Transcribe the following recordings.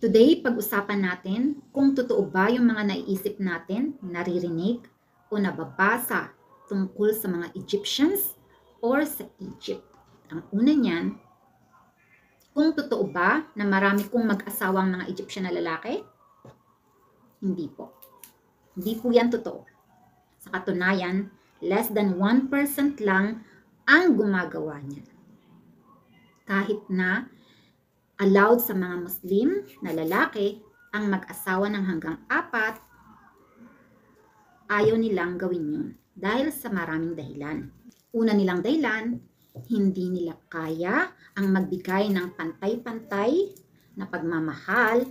Today, pag-usapan natin kung totoo ba yung mga naiisip natin, naririnig, o nababasa tungkol sa mga Egyptians or sa Egypt. Ang una niyan, kung totoo ba na marami kong mag-asawang mga Egyptian na lalaki? Hindi po. Hindi po yan totoo. Sa katunayan, less than 1% lang ang gumagawa niyan. Kahit na allowed sa mga Muslim na lalaki ang mag-asawa ng hanggang 4, ayaw nilang gawin yun dahil sa maraming dahilan. Una nilang dahilan, hindi nila kaya ang magbigay ng pantay-pantay na pagmamahal,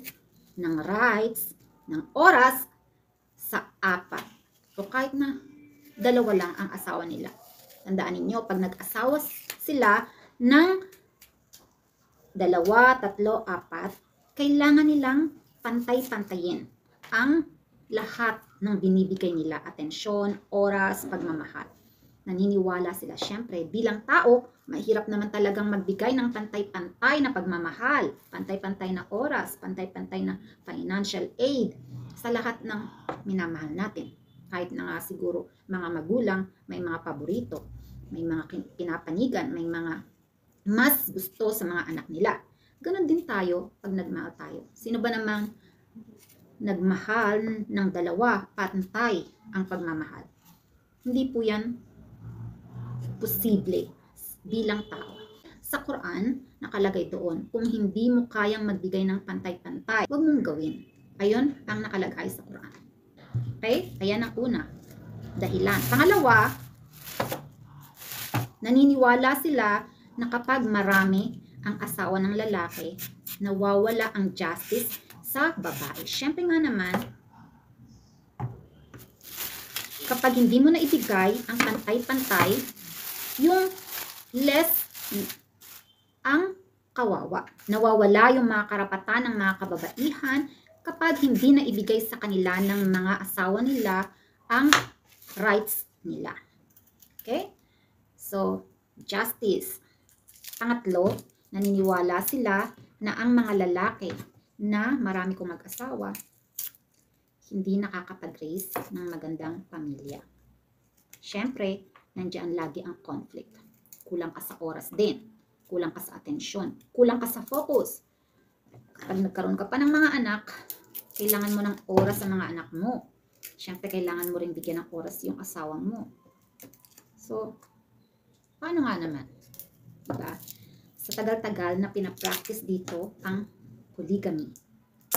ng rights, ng oras sa 4. O kahit na 2 lang ang asawa nila. Tandaan ninyo, pag nag-asawa sila ng 2, 3, 4, kailangan nilang pantay-pantayin ang lahat ng binibigay nila, atensyon, oras, pagmamahal. Naniniwala sila, syempre, bilang tao, mahirap naman talagang magbigay ng pantay-pantay na pagmamahal, pantay-pantay na oras, pantay-pantay na financial aid sa lahat ng minamahal natin. Kahit na nga siguro mga magulang, may mga paborito, may mga pinapanigan, may mga mas gusto sa mga anak nila. Ganon din tayo pag nagmahal tayo. Sino ba namang nagmahal ng 2, pantay ang pagmamahal? Hindi po yan posible bilang tao. Sa Quran, nakalagay doon, kung hindi mo kayang magbigay ng pantay-pantay, huwag mong gawin. Ayun ang nakalagay sa Quran. Okay? Ayan ang una. Dahilan. Pangalawa, naniniwala sila na kapag marami ang asawa ng lalaki, nawawala ang justice sa babae. Siyempre nga naman, kapag hindi mo na ibigay ang pantay-pantay, yung less ang kawawa. Nawawala yung mga karapatan ng mga kababaihan kapag hindi na ibigay sa kanila ng mga asawa nila ang rights nila. Okay? So, justice. Pangatlo, naniniwala sila na ang mga lalaki na marami kong mag-asawa hindi nakakapag-raise ng magandang pamilya. Siyempre, nandiyan lagi ang conflict. Kulang ka sa oras din. Kulang ka sa atensyon. Kulang ka sa focus. Kapag nagkaroon ka pa ng mga anak, kailangan mo ng oras sa mga anak mo. Siyempre, kailangan mo rin bigyan ng oras yung asawa mo. So, paano nga naman? Diba? Sa tagal-tagal na pinapractice dito ang polygamy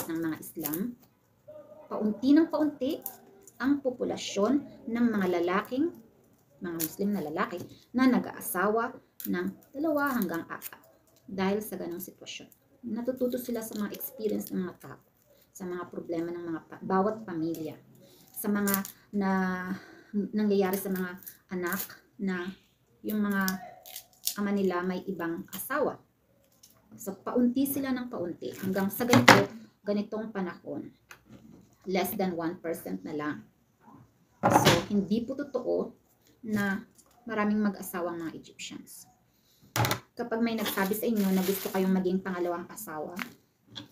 ng mga Islam, paunti ng paunti ang populasyon ng mga lalaking, mga Muslim na lalaki na nag-aasawa ng 2 hanggang 4 dahil sa ganong sitwasyon. Natututo sila sa mga experience ng mga tao, sa mga problema ng mga bawat pamilya, sa mga nangyayari sa mga anak na yung mga ama nila may ibang asawa. So, paunti sila ng paunti hanggang sa ganitong panahon. Less than 1% na lang. So, hindi po totoo na maraming mag-asawang mga Egyptians. Kapag may nagsabi sa inyo na gusto kayong maging pangalawang asawa,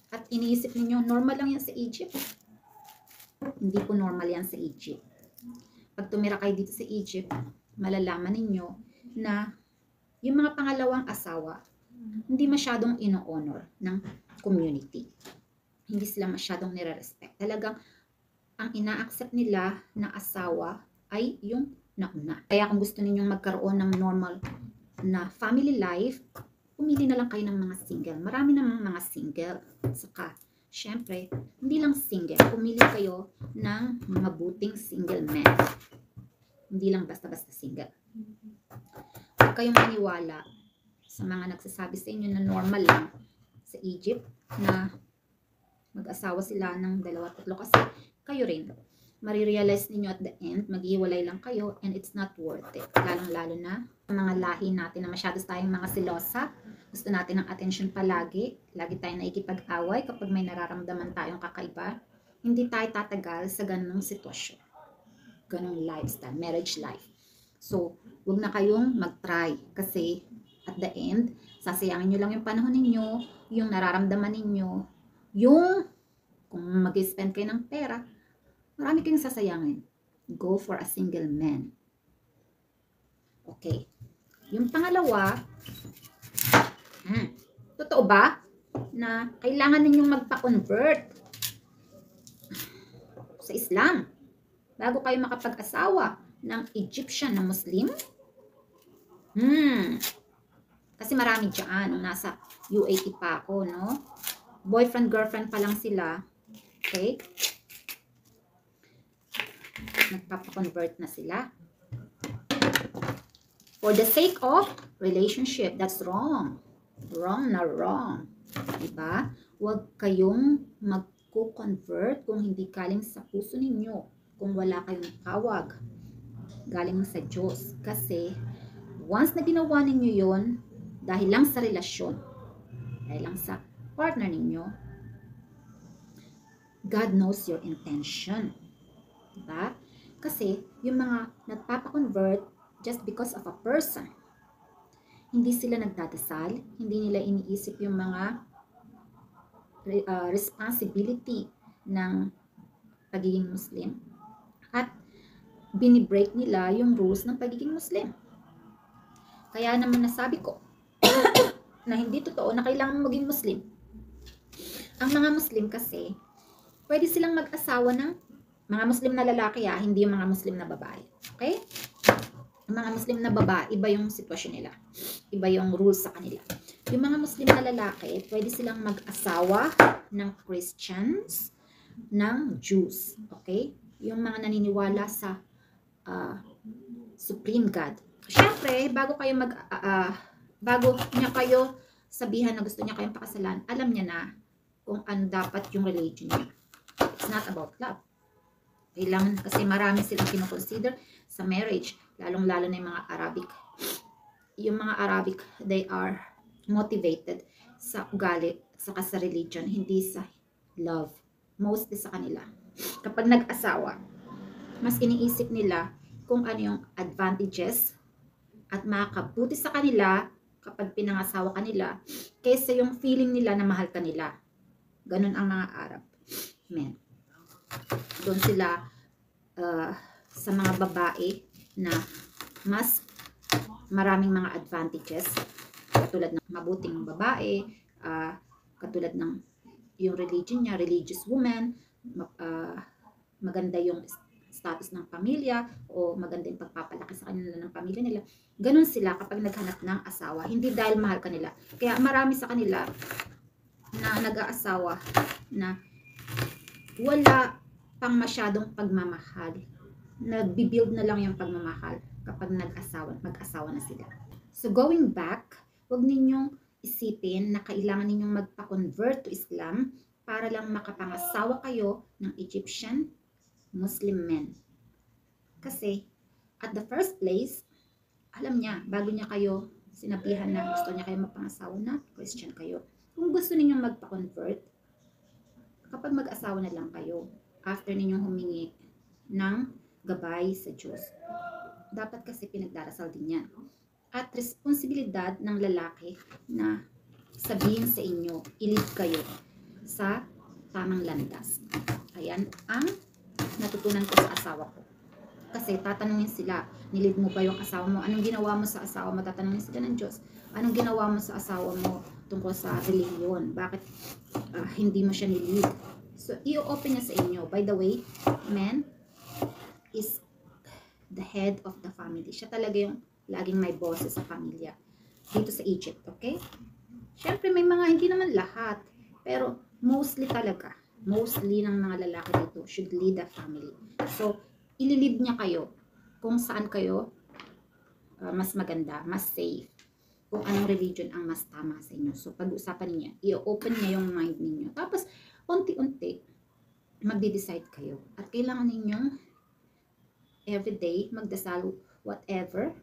at iniisip ninyo, normal lang yan sa Egypt. Hindi po normal yan sa Egypt. Pag tumira kayo dito sa Egypt, malalaman ninyo na yung mga pangalawang asawa, hindi masyadong ino-honor ng community. Hindi sila masyadong nire-respect. Talagang ang ina-accept nila na asawa ay yung nauna. Kaya kung gusto ninyong magkaroon ng normal na family life, pumili na lang kayo ng mga single. Marami namang mga single. Saka, syempre, hindi lang single. Pumili kayo ng mabuting single men. Hindi lang basta-basta single. Huwag kayong maniwala sa mga nagsasabi sa inyo na normal lang sa Egypt na mag-asawa sila ng 2, 3 kasi kayo rin. Marirealize ninyo at the end, maghiwalay lang kayo and it's not worth it. Lalong-lalo na sa mga lahi natin na masyado tayong mga silosa. Gusto natin ng attention palagi. Lagi tayong naikipag-away kapag may nararamdaman tayong kakaiba. Hindi tayo tatagal sa ganung sitwasyon. Ganung lifestyle, marriage life. So, huwag na kayong mag-try kasi at the end, sasayangin nyo lang yung panahon ninyo, yung nararamdaman ninyo, Yung, kung mag-spend kayo ng pera, marami kayong sasayangin. Go for a single man. Okay. Yung pangalawa, totoo ba na kailangan ninyong magpa-convert sa Islam bago kayo makapag-asawa ng Egyptian na Muslim? Kasi marami dyan, nung nasa UAE pa ako, no? Boyfriend, girlfriend pa lang sila. Okay? Nagpapa-convert na sila. For the sake of relationship. That's wrong. Wrong na wrong. Diba? Huwag kayong magko-convert kung hindi galing sa puso ninyo. Kung wala kayong tawag galing sa Diyos. Kasi, once na ginawa ninyo yun, dahil lang sa relasyon, dahil lang sa partner ninyo, God knows your intention. Diba? Kasi, yung mga nagpapa-convert just because of a person, hindi sila nagdadasal, hindi nila iniisip yung mga responsibility ng pagiging Muslim, at binibreak nila yung rules ng pagiging Muslim. Kaya naman nasabi ko na hindi totoo na kailangan maging Muslim. Ang mga Muslim kasi, pwede silang mag-asawa ng mga Muslim na lalaki, hindi yung mga Muslim na babae. Okay? Ang mga Muslim na babae, iba yung sitwasyon nila. Iba yung rules sa kanila. Yung mga Muslim na lalaki, pwede silang mag-asawa ng Christians, ng Jews. Okay? Yung mga naniniwala sa Supreme God. Siyempre, bago niya kayo sabihan na gusto niya kayong pakasalan, alam niya na kung ano dapat yung religion niya. It's not about love. Kailangan, kasi marami silang kinoconsider sa marriage, lalong-lalo na yung mga Arabic. Yung mga Arabic, they are motivated sa ugali, saka sa religion, hindi sa love. Mostly sa kanila. Kapag nag-asawa, mas iniisip nila kung ano yung advantages at makakabuti sa kanila kapag pinangasawa kanila kaysa yung feeling nila na mahal kanila. Ganun ang mga Arab men. Doon sila sa mga babae na mas maraming mga advantages, katulad ng mabuting babae, katulad ng yung religion niya, religious woman, maganda yung status ng pamilya, o maganda yung pagpapalaki sa kanila ng pamilya nila. Ganun sila kapag naghanap ng asawa, hindi dahil mahal kanila. Kaya marami sa kanila na nag-aasawa na wala pang masyadong pagmamahal. Nagbi-build na lang yung pagmamahal kapag mag-asawa na sila. So going back, huwag ninyong isipin na kailangan ninyong magpa-convert to Islam para lang makapangasawa kayo ng Egyptian Muslim men. Kasi, at the first place, alam niya, bago niya kayo sinabihan na gusto niya kayo mapangasawa na Christian kayo. Kung gusto ninyong magpa-convert, kapag mag-asawa na lang kayo, after ninyong humingi ng gabay sa Diyos. Dapat kasi pinagdarasal din yan. At responsibilidad ng lalaki na sabihin sa inyo, i-lead kayo sa tamang landas. Ayan ang natutunan ko sa asawa ko. Kasi tatanungin sila, nilid mo ba yung asawa mo? Anong ginawa mo sa asawa mo? Tatanungin sila ng Diyos. Anong ginawa mo sa asawa mo tungkol sa relihiyon? Bakit hindi mo siya nilid? So, i-open niya sa inyo. By the way, man is the head of the family. Siya talaga yung laging may boss sa pamilya. Dito sa Egypt, okay? Siyempre, may mga, hindi naman lahat. Pero, mostly talaga. Mostly ng mga lalaki dito should lead the family. So, ililid niya kayo kung saan kayo mas maganda, mas safe. Kung anong religion ang mas tama sa inyo. So, pag-usapan niya, i-open niya yung mind ninyo. Tapos, unti-unti, magde-decide kayo. At kailangan ninyong everyday magdasal whatever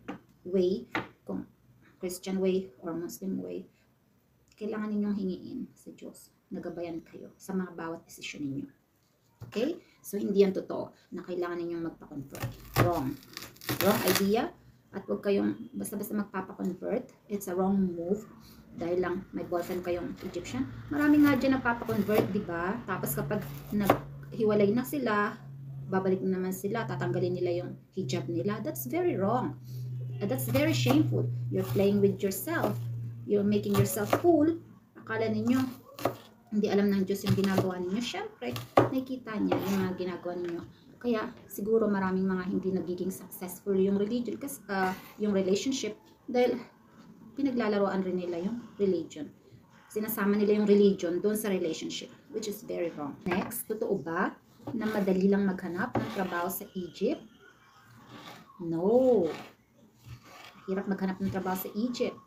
way, kung Christian way or Muslim way, kailangan ninyong hingiin sa Diyos. Nagabayan kayo sa mga bawat desisyon ninyo. Okay? So, hindi yan totoo na kailangan ninyong magpa-convert. Wrong. Wrong idea. At huwag kayong basta-basta magpapa-convert. It's a wrong move. dahil lang may boyfriend kayong Egyptian. Marami nga dyan napapakonvert, di ba? Tapos kapag naghiwalay na sila, babalik na naman sila, tatanggalin nila yung hijab nila. That's very wrong. That's very shameful. You're playing with yourself. You're making yourself fool. Akala ninyo, hindi alam ng Diyos yung ginagawa ninyo. Syempre, nakikita niya yung mga ginagawa ninyo. Kaya, siguro maraming mga hindi nagiging successful yung religion, kasi yung relationship, dahil pinaglalaroan rin nila yung religion. Sinasama nila yung religion doon sa relationship, which is very wrong. Next, totoo ba na madali lang maghanap ng trabaho sa Egypt? No. Hirap maghanap ng trabaho sa Egypt.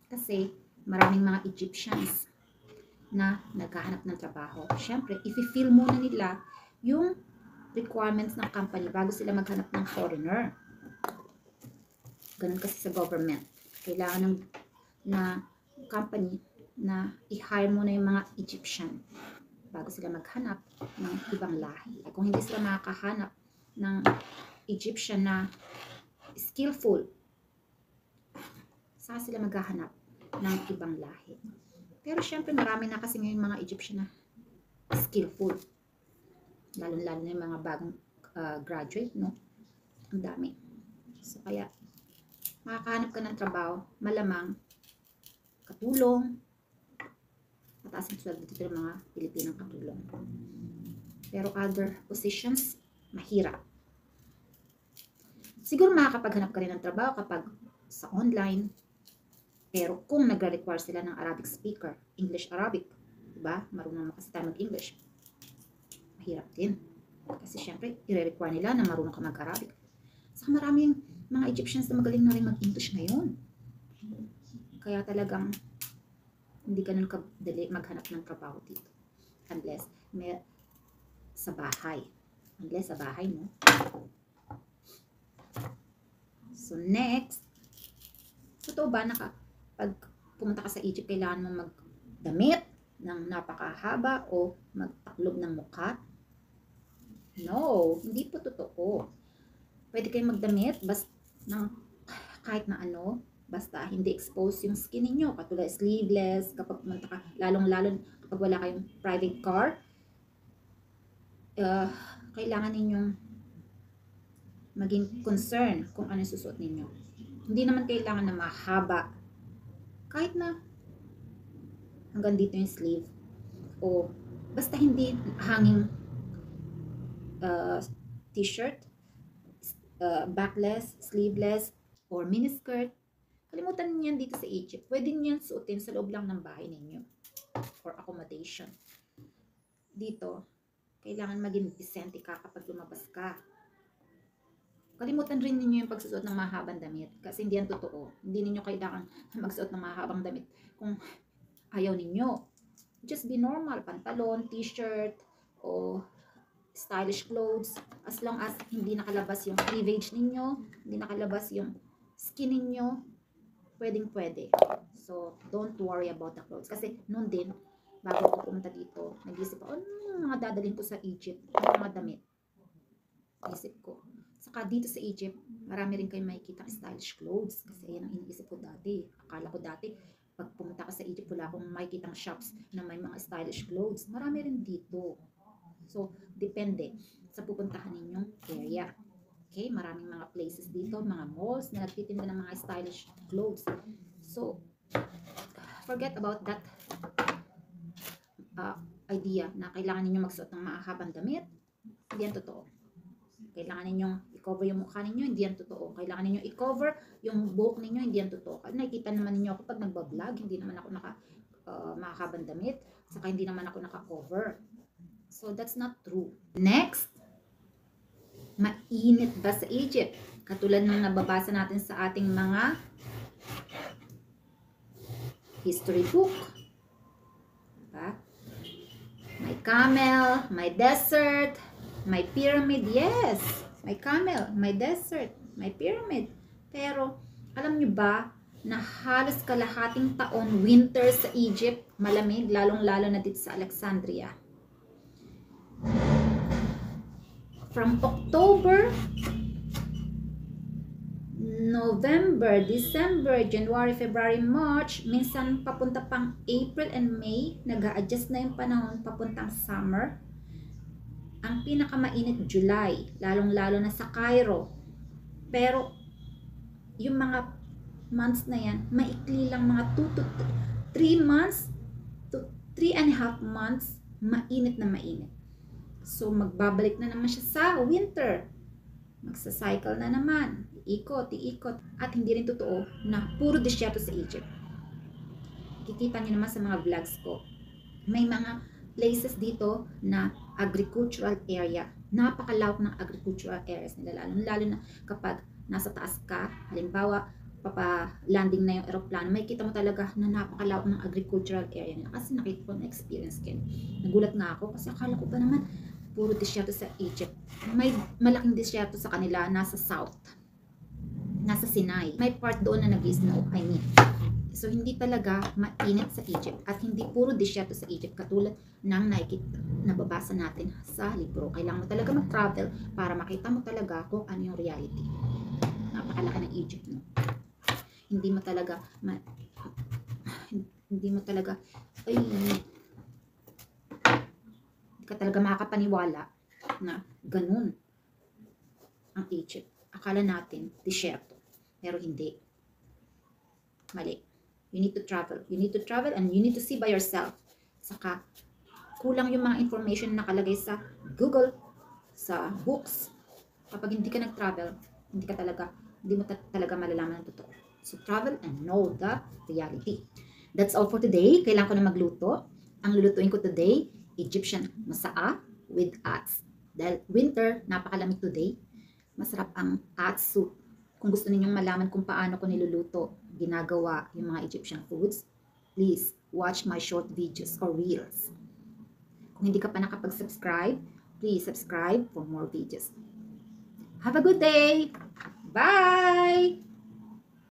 Kasi maraming mga Egyptians na naghahanap ng trabaho. Siyempre, i-fill muna nila yung requirements ng company bago sila maghanap ng foreigner. Ganun kasi sa government. Kailangan na company na i-hire muna yung mga Egyptian bago sila maghanap ng ibang lahi. Kung hindi sila makakahanap ng Egyptian na skillful, saan sila maghahanap ng ibang lahi? Pero syempre marami na kasi ngayon mga Egyptian na skillful. Lalo-lalo na yung mga bagong graduate, no? Ang dami. So kaya, makakahanap ka ng trabaho, malamang, katulong, mataas ang sweldo dito ng mga Pilipinang katulong. Pero other positions, mahirap. Siguro makakapaghanap ka rin ng trabaho kapag sa online, pero kung nagre-require sila ng Arabic speaker, English-Arabic, diba? Marunong mo kasi tayo mag-English. Mahirap din. Kasi syempre, i-require nila na marunong ka mag-Arabic. Saka maraming mga Egyptians na magaling na rin mag-English ngayon. Kaya talagang hindi ganun kadali maghanap ng trabaho dito. Unless may sa bahay. Unless sa bahay, no? So next, totoo ba na pag pumunta ka sa Egypt, kailangan mo magdamit ng napakahaba o magtaklob ng mukha? No, hindi po totoo. Pwede kayong magdamit basta ng kahit na ano, basta hindi expose yung skin niyo, katulad sleeveless, kapag pumunta ka, lalong-lalo kapag wala kayong private car, kailangan ninyong maging concern kung ano susuot ninyo. Hindi naman kailangan na mahaba, kahit na hanggang dito yung sleeve, o basta hindi hanging t-shirt, backless, sleeveless, or miniskirt. Kalimutan niyo yan dito sa Egypt. Pwede niyo yan suotin sa loob lang ng bahay ninyo or accommodation. Dito, kailangan maging decent ka kapag lumabas ka. Kalimutan rin ninyo yung pagsusuot ng mahabang damit kasi hindi yan totoo. Hindi ninyo kailangan magsuot ng mahabang damit kung ayaw ninyo. Just be normal, pantalon, t-shirt, o stylish clothes, as long as hindi nakalabas yung cleavage ninyo, hindi nakalabas yung skin ninyo, pwedeng-pwede. So, don't worry about the clothes. Kasi noon din, bago ako pumunta dito, nag-isip ako, ano mga dadalhin ko sa Egypt? Ano mga damit? Isip ko. Saka dito sa Egypt, marami rin kayong makikita stylish clothes. Kasi yan ang iniisip ko dati. Akala ko dati, pag pumunta ka sa Egypt, wala akong makikitang shops na may mga stylish clothes. Marami rin dito. So, depende sa pupuntahan ninyong area. Okay, maraming mga places dito, mga malls na nagtitinda ng mga stylish clothes. So, forget about that idea na kailangan ninyong magsuot ng mahabang damit. Hindi yan totoo. Kailangan ninyong i-cover yung mukha ninyo, hindi yan totoo. Kailangan ninyong i-cover yung buhok ninyo, hindi yan totoo. Nakikita naman ninyo ako pag nagbablog, hindi naman ako mahabang damit, saka hindi naman ako naka-cover. So, that's not true. Next, mainit ba sa Egypt? Katulad ng nababasa natin sa ating mga history book. Diba? May camel, may desert, may pyramid. Yes, may camel, may desert, may pyramid. Pero, alam nyo ba na halos kalahating taon winter sa Egypt, malamig, lalong-lalo na dito sa Alexandria. From October November, December, January, February, March, minsan papunta pang April and May, nag-a-adjust na yung panahon papuntang summer. Ang pinakamainit July, lalong-lalo na sa Cairo. Pero yung mga months na yan, maikli lang, mga 2 to 3 months to 3.5 months, mainit na mainit. So magbabalik na naman siya sa winter. Magsa-cycle na naman, iikot. At hindi rin totoo na puro disyerto sa Egypt. Kikita niyo naman sa mga vlogs ko. May mga places dito na agricultural area. Napakalawak ng agricultural areas nila. Lalo na kapag nasa taas ka, halimbawa, papa-landing na yung aeroplano, may kita mo talaga na napakalawak ng agricultural area nila. Kasi nakita ko na experience ko. Nagulat nga ako kasi akala ko pa naman puro disyerto sa Egypt. May malaking disyerto sa kanila nasa south. Nasa Sinai. May part doon na nag-snow, I mean. So, hindi talaga mainit sa Egypt. At hindi puro disyerto sa Egypt. Katulad ng nakikita, nababasa natin sa libro. Kailangan mo talaga mag-travel para makita mo talaga kung ano yung reality. Napakalaki ng Egypt, no? Hindi mo talaga ay, ka talaga makakapaniwala na ganun ang Egypt. Akala natin, disyerto. Pero hindi. Mali. You need to travel. You need to travel and you need to see by yourself. Saka, kulang yung mga information na nakalagay sa Google, sa books. Kapag hindi ka nag-travel, hindi mo talaga malalaman ang totoo. So, travel and know the reality. That's all for today. Kailangan ko na magluto. Ang lulutuin ko today, Egyptian musaa with ats. Dahil winter, napakalamig today. Masarap ang ats soup. Kung gusto ninyong malaman kung paano ko niluluto, ginagawa yung mga Egyptian foods, please watch my short videos or reels. Kung hindi ka pa nakapag-subscribe, please subscribe for more videos. Have a good day! Bye!